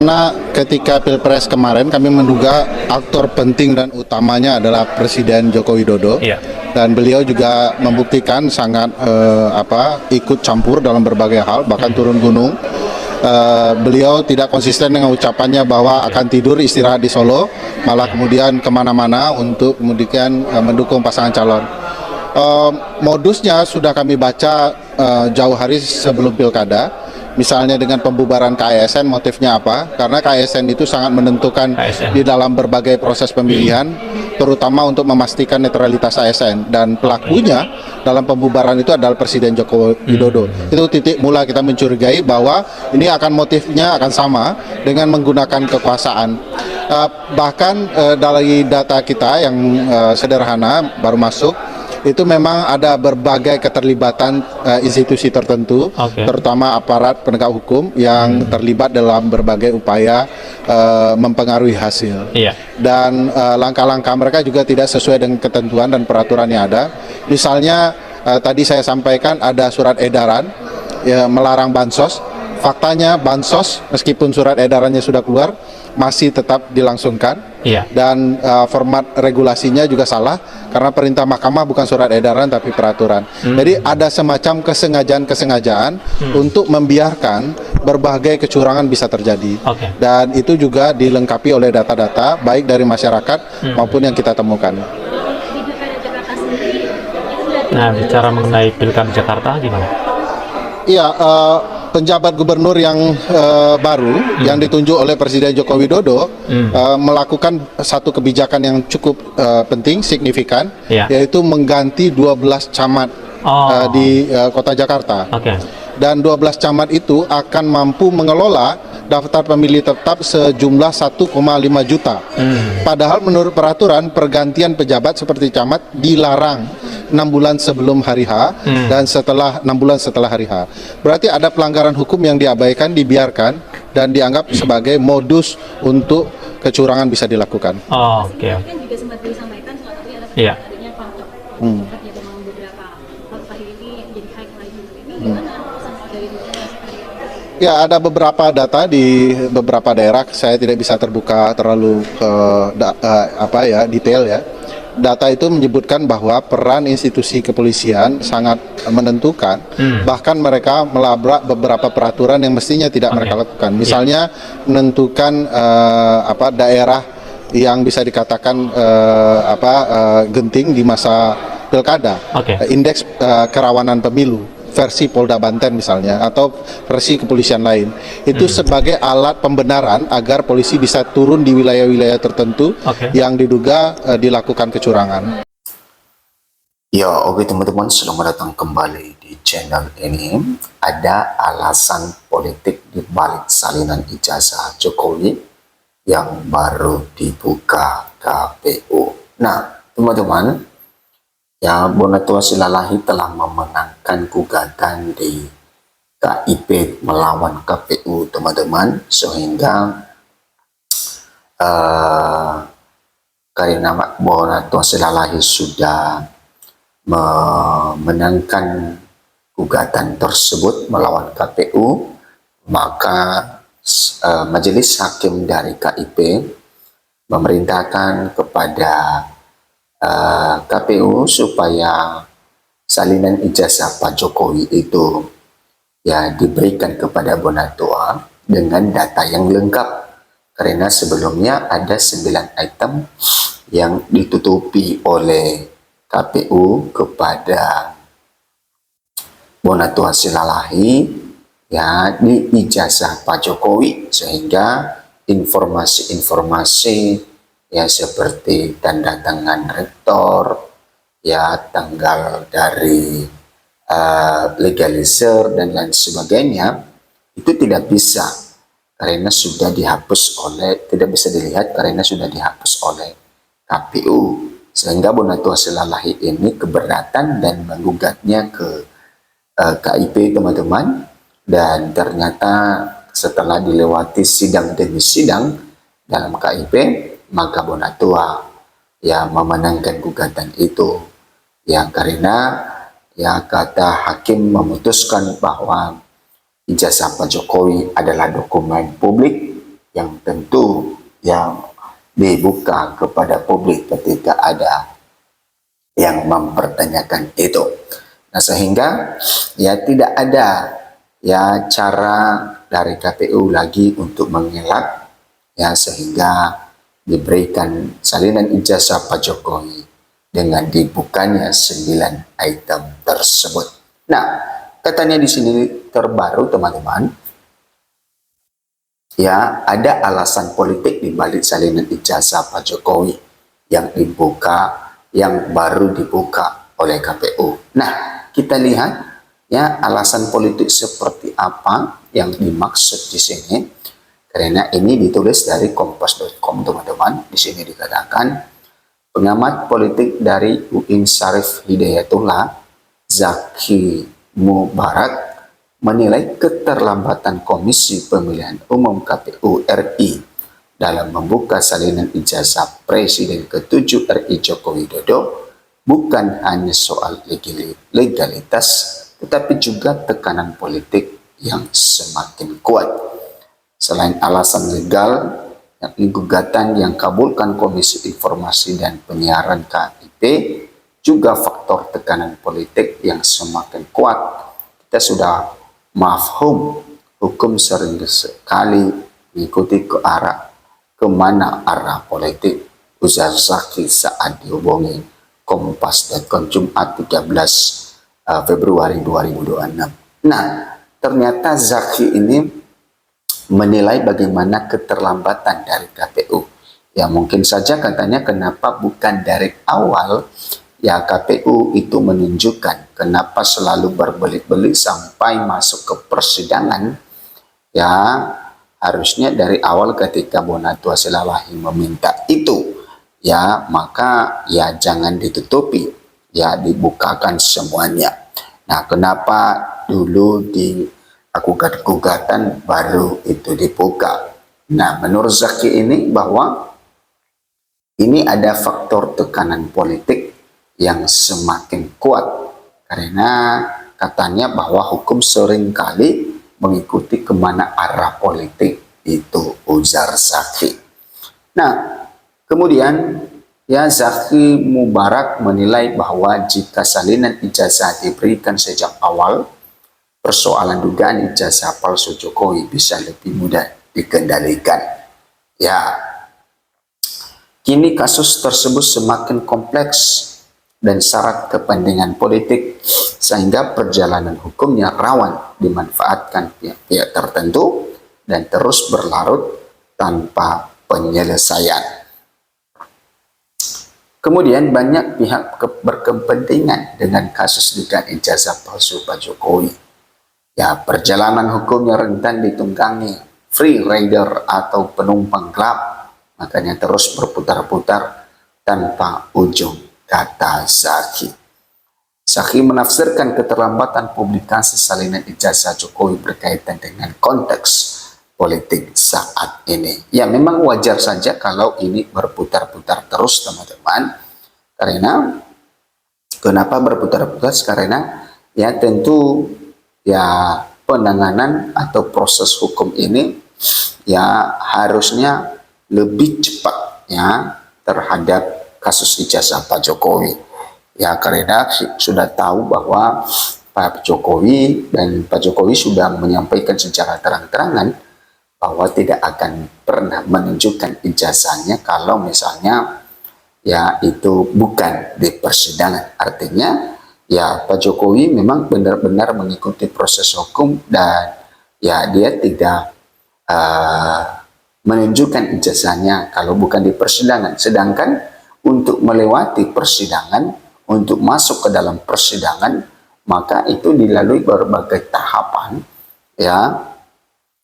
Karena ketika Pilpres kemarin kami menduga aktor penting dan utamanya adalah Presiden Joko Widodo. Iya. Dan beliau juga membuktikan sangat ikut campur dalam berbagai hal, bahkan turun gunung. Beliau tidak konsisten dengan ucapannya bahwa akan tidur istirahat di Solo, malah kemudian kemana-mana untuk kemudian mendukung pasangan calon. Modusnya sudah kami baca jauh hari sebelum pilkada. Misalnya dengan pembubaran KASN, motifnya apa? Karena KASN itu sangat menentukan di dalam berbagai proses pemilihan, terutama untuk memastikan netralitas ASN. Dan pelakunya dalam pembubaran itu adalah Presiden Joko Widodo. Itu titik mula kita mencurigai bahwa ini akan motifnya akan sama dengan menggunakan kekuasaan. Bahkan dari data kita yang sederhana baru masuk, itu memang ada berbagai keterlibatan institusi tertentu, terutama aparat penegak hukum yang terlibat dalam berbagai upaya mempengaruhi hasil. Dan langkah-langkah mereka juga tidak sesuai dengan ketentuan dan peraturan yang ada. Misalnya tadi saya sampaikan ada surat edaran melarang bansos. Faktanya bansos meskipun surat edarannya sudah keluar masih tetap dilangsungkan. Dan format regulasinya juga salah karena perintah mahkamah bukan surat edaran tapi peraturan. Jadi ada semacam kesengajaan untuk membiarkan berbagai kecurangan bisa terjadi. Dan itu juga dilengkapi oleh data-data baik dari masyarakat maupun yang kita temukan. Nah, bicara mengenai Pilkada Jakarta gimana? Iya, penjabat gubernur yang baru yang ditunjuk oleh Presiden Joko Widodo melakukan satu kebijakan yang cukup penting, signifikan, yaitu mengganti 12 camat di kota Jakarta. Dan 12 camat itu akan mampu mengelola daftar pemilih tetap sejumlah 1,5 juta. Padahal menurut peraturan pergantian pejabat seperti camat dilarang 6 bulan sebelum hari H dan setelah 6 bulan setelah hari H. Berarti ada pelanggaran hukum yang diabaikan, dibiarkan dan dianggap sebagai modus untuk kecurangan bisa dilakukan. Kan juga sempat disampaikan salah satunya adalah adanya patok. Seperti memang beberapa akhir ini jadi high lagi. Ini gimana sama dari Ya, ada beberapa data di beberapa daerah, saya tidak bisa terbuka terlalu detail ya. Data itu menyebutkan bahwa peran institusi kepolisian sangat menentukan, bahkan mereka melabrak beberapa peraturan yang mestinya tidak mereka lakukan. Misalnya menentukan daerah yang bisa dikatakan genting di masa pilkada, indeks kerawanan pemilu versi Polda Banten misalnya, atau versi kepolisian lain. Itu sebagai alat pembenaran agar polisi bisa turun di wilayah-wilayah tertentu yang diduga dilakukan kecurangan. Ya, oke teman-teman, selamat datang kembali di channel ini. Ada alasan politik di balik salinan ijazah Jokowi yang baru dibuka KPU. Nah, teman-teman, ya, Bonatua Silalahi telah memenangkan gugatan di KIP melawan KPU, teman-teman, sehingga karena Bonatua Silalahi sudah memenangkan gugatan tersebut melawan KPU, maka Majelis Hakim dari KIP memerintahkan kepada KPU supaya salinan ijazah Pak Jokowi itu ya diberikan kepada Bonatua dengan data yang lengkap, karena sebelumnya ada 9 item yang ditutupi oleh KPU kepada Bonatua Silalahi ya di ijazah Pak Jokowi, sehingga informasi-informasi ya seperti tanda tangan rektor, ya tanggal dari legalizer dan lain sebagainya, itu tidak bisa karena sudah dihapus oleh, tidak bisa dilihat karena sudah dihapus oleh KPU, sehingga Bonatua Silalahi ini keberatan dan menggugatnya ke KIP, teman-teman. Dan ternyata setelah dilewati sidang demi sidang dalam KIP, maka Bonatua ya memenangkan gugatan itu, ya karena ya kata hakim memutuskan bahwa ijazah Pak Jokowi adalah dokumen publik yang tentu yang dibuka kepada publik ketika ada yang mempertanyakan itu. Nah, sehingga ya tidak ada ya cara dari KPU lagi untuk mengelak ya, sehingga diberikan salinan ijazah Pak Jokowi dengan dibukanya 9 item tersebut. Nah, katanya di sini terbaru teman-teman, ya ada alasan politik di balik salinan ijazah Pak Jokowi yang dibuka, yang baru dibuka oleh KPU. Nah, kita lihat ya alasan politik seperti apa yang dimaksud di sini. Karena ini ditulis dari kompas.com teman-teman. Di sini dikatakan pengamat politik dari UIN Syarif Hidayatullah Zaki Mubarak menilai keterlambatan Komisi Pemilihan Umum KPU RI dalam membuka salinan ijazah Presiden ke-7 RI Joko Widodo bukan hanya soal legalitas, tetapi juga tekanan politik yang semakin kuat. Selain alasan legal, yakni gugatan yang kabulkan Komisi Informasi dan Penyiaran KIP, juga faktor tekanan politik yang semakin kuat. Kita sudah mafhum hukum sering sekali mengikuti kemana arah politik. Ujar Zaki saat dihubungi Kompas.com Jumat 13 Februari 2026. Nah, ternyata Zaki ini menilai bagaimana keterlambatan dari KPU. Ya mungkin saja katanya kenapa bukan dari awal ya KPU itu menunjukkan kenapa selalu berbelit-belit sampai masuk ke persidangan. Ya harusnya dari awal ketika Bonatua Silalahi meminta itu, ya maka ya jangan ditutupi, ya dibukakan semuanya. Nah, kenapa dulu gugatan baru itu dibuka? Nah, menurut Zaki ini bahwa ini ada faktor tekanan politik yang semakin kuat karena katanya bahwa hukum seringkali mengikuti kemana arah politik, itu ujar Zaki. Nah, kemudian ya Zaki Mubarak menilai bahwa jika salinan ijazah diberikan sejak awal, persoalan dugaan ijazah palsu Jokowi bisa lebih mudah dikendalikan. Ya, kini kasus tersebut semakin kompleks dan syarat kepentingan politik sehingga perjalanan hukumnya rawan dimanfaatkan pihak-pihak tertentu dan terus berlarut tanpa penyelesaian. Kemudian banyak pihak berkepentingan dengan kasus dugaan ijazah palsu Pak Jokowi. Ya, perjalanan hukumnya rentan ditunggangi free rider atau penumpang gelap, makanya terus berputar-putar tanpa ujung, kata Zaki. Zaki menafsirkan keterlambatan publikasi salinan ijazah Jokowi berkaitan dengan konteks politik saat ini. Ya, memang wajar saja kalau ini berputar-putar terus teman-teman. Karena kenapa berputar-putar? Karena ya tentu ya penanganan atau proses hukum ini ya harusnya lebih cepat ya terhadap kasus ijazah Pak Jokowi. Ya karena sudah tahu bahwa Pak Jokowi sudah menyampaikan secara terang-terangan bahwa tidak akan pernah menunjukkan ijazahnya kalau misalnya ya itu bukan di persidangan. Artinya ya Pak Jokowi memang benar-benar mengikuti proses hukum dan ya dia tidak menunjukkan ijazahnya kalau bukan di persidangan. Sedangkan untuk melewati persidangan, untuk masuk ke dalam persidangan, maka itu dilalui berbagai tahapan ya,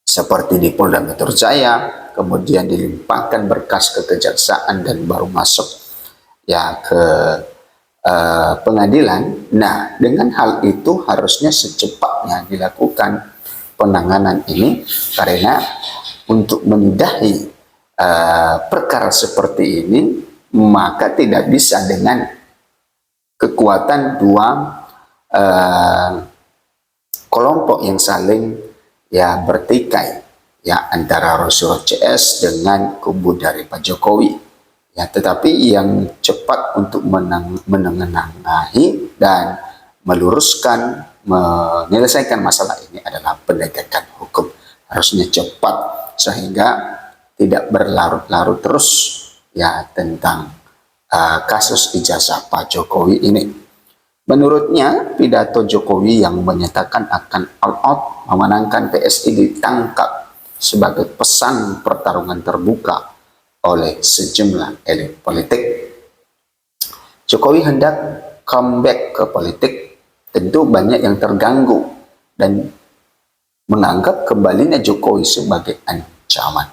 seperti di Polda Metro Jaya, kemudian dilimpahkan berkas ke kejaksaan dan baru masuk ya ke pengadilan. Nah, dengan hal itu harusnya secepatnya dilakukan penanganan ini karena untuk menyudahi perkara seperti ini maka tidak bisa dengan kekuatan dua kelompok yang saling ya bertikai. ya antara Rosyul CS dengan kubu dari Pak Jokowi. Ya, tetapi yang cepat untuk menengahi dan meluruskan, menyelesaikan masalah ini adalah penegakan hukum. Harusnya cepat sehingga tidak berlarut-larut terus ya tentang kasus ijazah Pak Jokowi ini. Menurutnya, pidato Jokowi yang menyatakan akan all out memenangkan PSI ditangkap sebagai pesan pertarungan terbuka oleh sejumlah elit politik. Jokowi hendak comeback ke politik, tentu banyak yang terganggu dan menganggap kembalinya Jokowi sebagai ancaman.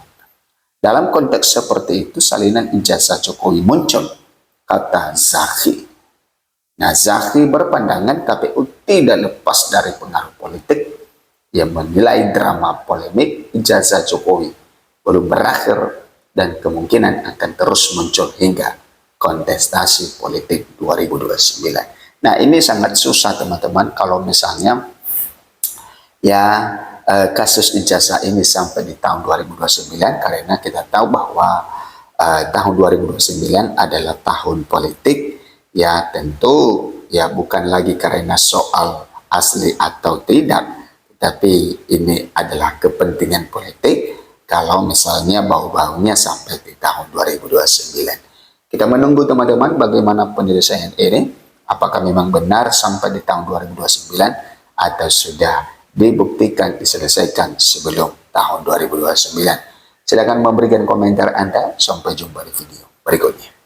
Dalam konteks seperti itu, salinan ijazah Jokowi muncul, kata Zaki. Nah, Zaki berpandangan KPU tidak lepas dari pengaruh politik yang menilai drama polemik ijazah Jokowi belum berakhir dan kemungkinan akan terus muncul hingga kontestasi politik 2029. Nah, ini sangat susah teman-teman kalau misalnya ya kasus ijazah ini sampai di tahun 2029, karena kita tahu bahwa tahun 2029 adalah tahun politik. Ya tentu ya bukan lagi karena soal asli atau tidak, tapi ini adalah kepentingan politik kalau misalnya bau-baunya sampai di tahun 2029. Kita menunggu teman-teman bagaimana penyelesaian ini, apakah memang benar sampai di tahun 2029 atau sudah dibuktikan diselesaikan sebelum tahun 2029. Silakan memberikan komentar Anda. Sampai jumpa di video berikutnya.